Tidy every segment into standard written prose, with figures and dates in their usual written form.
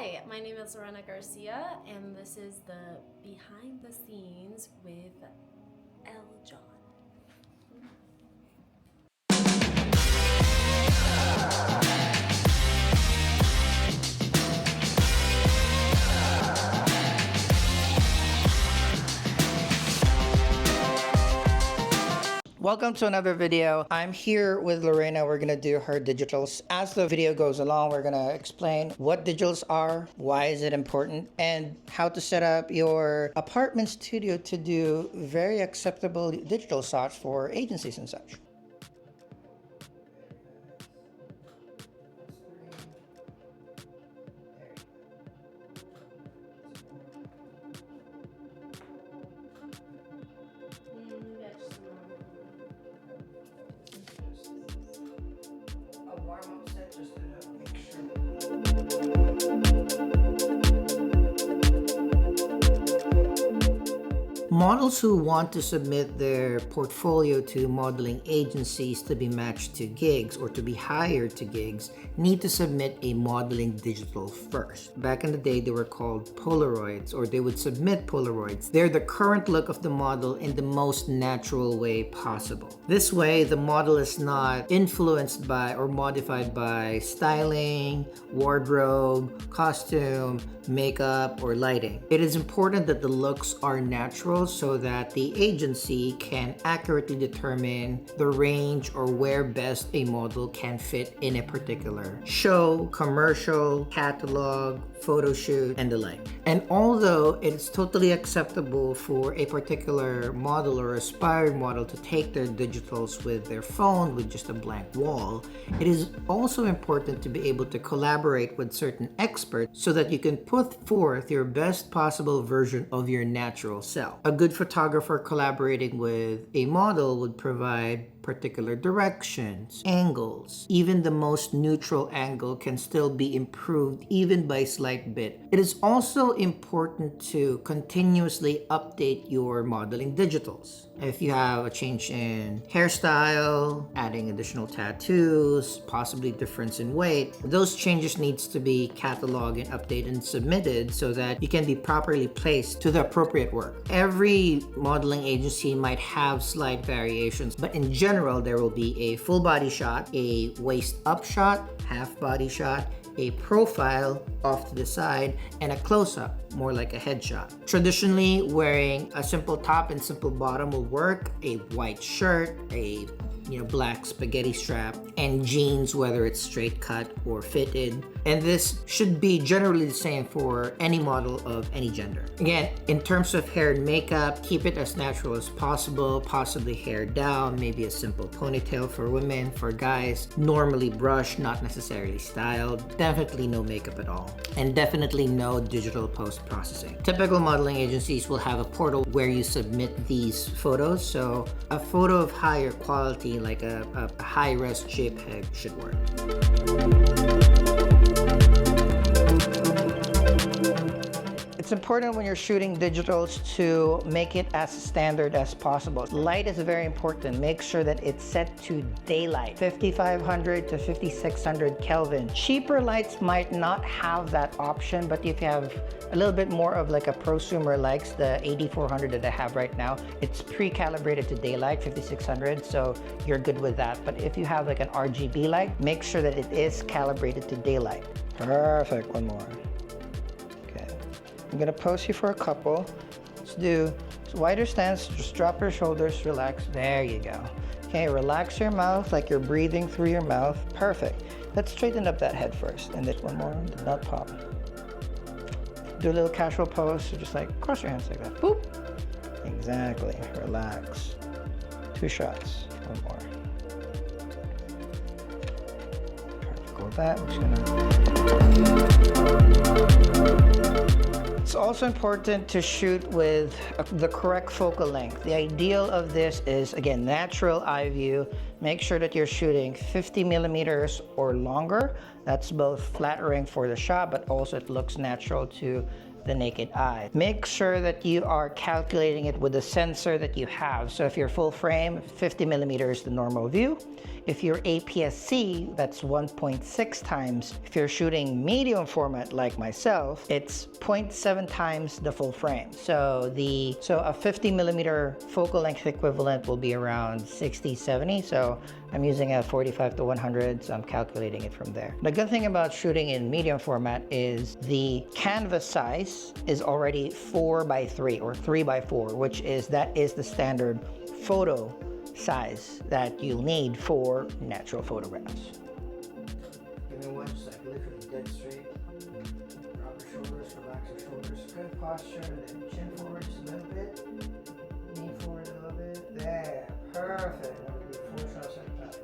Hi, my name is Lorena Garcia, and this is the behind the scenes with Jong. Welcome to another video. I'm here with Lorena. We're gonna do her digitals. As the video goes along, we're gonna explain what digitals are, why is it important, and how to set up your apartment studio to do very acceptable digital shots for agencies and such. A warm-up set just to make sure. Models who want to submit their portfolio to modeling agencies to be matched to gigs or to be hired to gigs need to submit a modeling digital first. Back in the day, they were called Polaroids, or they would submit Polaroids. They're the current look of the model in the most natural way possible. This way, the model is not influenced by or modified by styling, wardrobe, costume, makeup, or lighting. It is important that the looks are natural so that the agency can accurately determine the range or where best a model can fit in a particular show, commercial, catalog, photo shoot, and the like. And although it's totally acceptable for a particular model or aspired model to take their digitals with their phone with just a blank wall, it is also important to be able to collaborate with certain experts so that you can put forth your best possible version of your natural self. A good photographer collaborating with a model would provide particular directions, angles. Even the most neutral angle can still be improved even by slight bit. It is also important to continuously update your modeling digitals. If you have a change in hairstyle, adding additional tattoos, possibly difference in weight, those changes needs to be cataloged and updated and submitted so that you can be properly placed to the appropriate work. Every modeling agency might have slight variations, but in general, there will be a full body shot, a waist up shot, half body shot, a profile off to the side, and a close-up, more like a headshot. Traditionally, wearing a simple top and simple bottom will work, a white shirt, a black spaghetti strap, and jeans, whether it's straight cut or fitted. And this should be generally the same for any model of any gender. Again, in terms of hair and makeup, keep it as natural as possible, possibly hair down, maybe a simple ponytail for women. For guys, normally brushed, not necessarily styled. Definitely no makeup at all. And definitely no digital post-processing. Typical modeling agencies will have a portal where you submit these photos, so a photo of higher quality like a high-res JPEG should work. It's important when you're shooting digitals to make it as standard as possible. Light is very important. Make sure that it's set to daylight, 5500 to 5600 Kelvin. Cheaper lights might not have that option, but if you have a little bit more of like a prosumer likes the 8400 that I have right now, it's pre-calibrated to daylight, 5600, so you're good with that. But if you have like an RGB light, make sure that it is calibrated to daylight. Perfect, one more. I'm gonna pose you for a couple. Let's do wider stance, just drop your shoulders, relax. There you go. Okay, relax your mouth like you're breathing through your mouth. Perfect. Let's straighten up that head first. And this one more, did not pop. Do a little casual pose, so just like cross your hands like that. Boop. Exactly, relax. 2 shots, one more. Perfect, go with that. I'm just gonna... It's also important to shoot with the correct focal length. The ideal of this is, again, natural eye view. Make sure that you're shooting 50 millimeters or longer. That's both flattering for the shot, but also it looks natural to the naked eye. Make sure that you are calculating it with the sensor that you have. So if you're full frame, 50 millimeters the normal view. If you're APS-C, that's 1.6 times. If you're shooting medium format like myself, it's 0.7 times the full frame. So a 50 millimeter focal length equivalent will be around 60, 70. So I'm using a 45 to 100, so I'm calculating it from there. The good thing about shooting in medium format is the canvas size is already 4x3 or 3x4, which is the standard photo size that you'll need for natural photographs. Give me one just like literally dead straight. Drop your shoulders, relax your shoulders. Good posture, then chin forward just a little bit. Knee forward a little bit. There, perfect. Now we do 4 shots like that.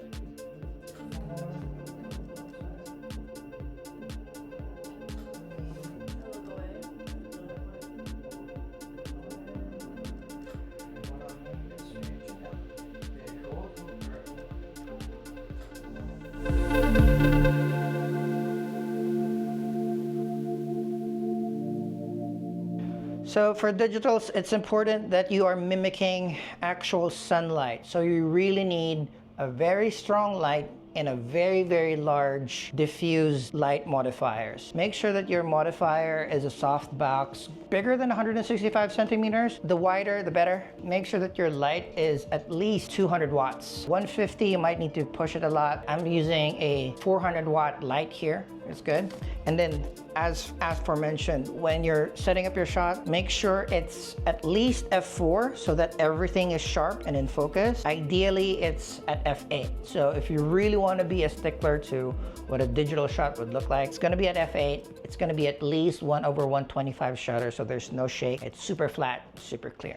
So for digitals, it's important that you are mimicking actual sunlight. So you really need a very strong light and a very, very large diffuse light modifiers. Make sure that your modifier is a soft box, bigger than 165 centimeters. The wider, the better. Make sure that your light is at least 200 watts. 150, you might need to push it a lot. I'm using a 400 watt light here. It's good. And then as aforementioned, when you're setting up your shot, make sure it's at least f4 so that everything is sharp and in focus. Ideally, it's at f8. So if you really want to be a stickler to what a digital shot would look like, it's going to be at f8. It's going to be at least 1/125 shutter, so there's no shake. It's super flat, super clear.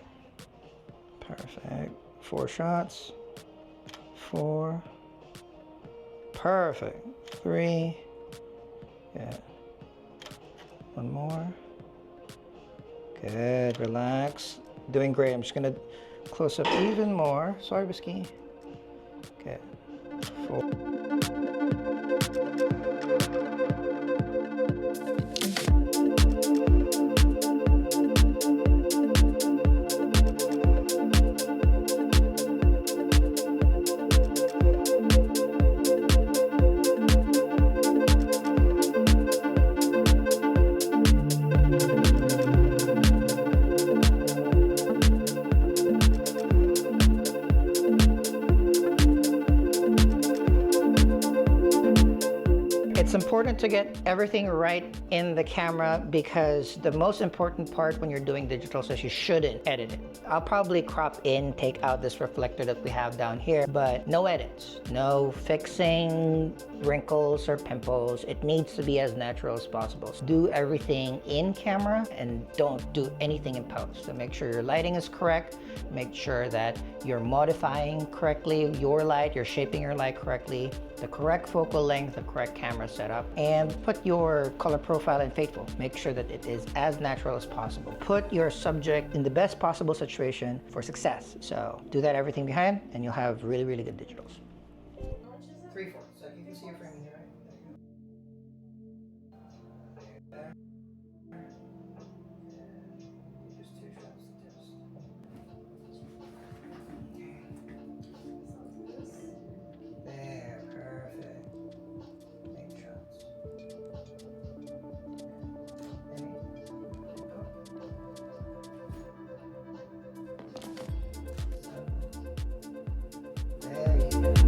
Perfect. 4 shots. 4. Perfect. 3. Good. 1 more. Good, relax. Doing great. I'm just gonna close up even more. Sorry, Whiskey. Good. 4. It's important to get everything right in the camera because the most important part when you're doing digitals is you shouldn't edit it. I'll probably crop in, take out this reflector that we have down here, but no edits, no fixing wrinkles or pimples. It needs to be as natural as possible. So do everything in camera and don't do anything in post. So make sure your lighting is correct, make sure that you're modifying correctly your light, you're shaping your light correctly, the correct focal length, the correct camera setup, and put your color profile in faithful. Make sure that it is as natural as possible. Put your subject in the best possible situation for success. So do that everything behind and you'll have really, really good digitals. 3/4. So you can see your frame in here, right? There you go. Just 2 shots to test. There, perfect. 8 shots. There you go.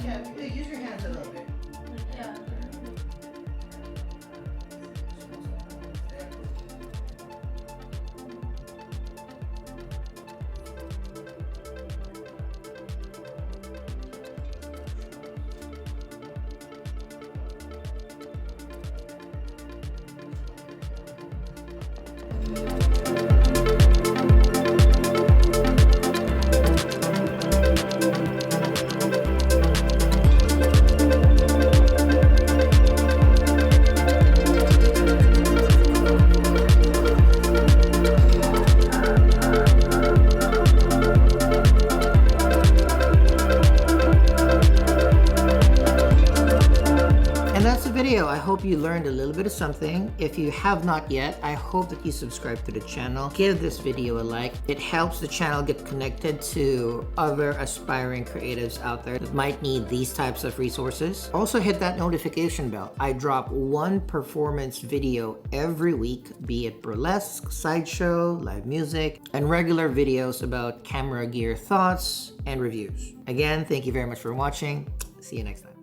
Yeah, use your hands a little bit. Yeah. And that's the video. I hope you learned a little bit of something. If you have not yet, I hope that you subscribe to the channel. Give this video a like. It helps the channel get connected to other aspiring creatives out there that might need these types of resources. Also hit that notification bell. I drop one performance video every week, be it burlesque, sideshow, live music, and regular videos about camera gear thoughts and reviews. Again, thank you very much for watching. See you next time.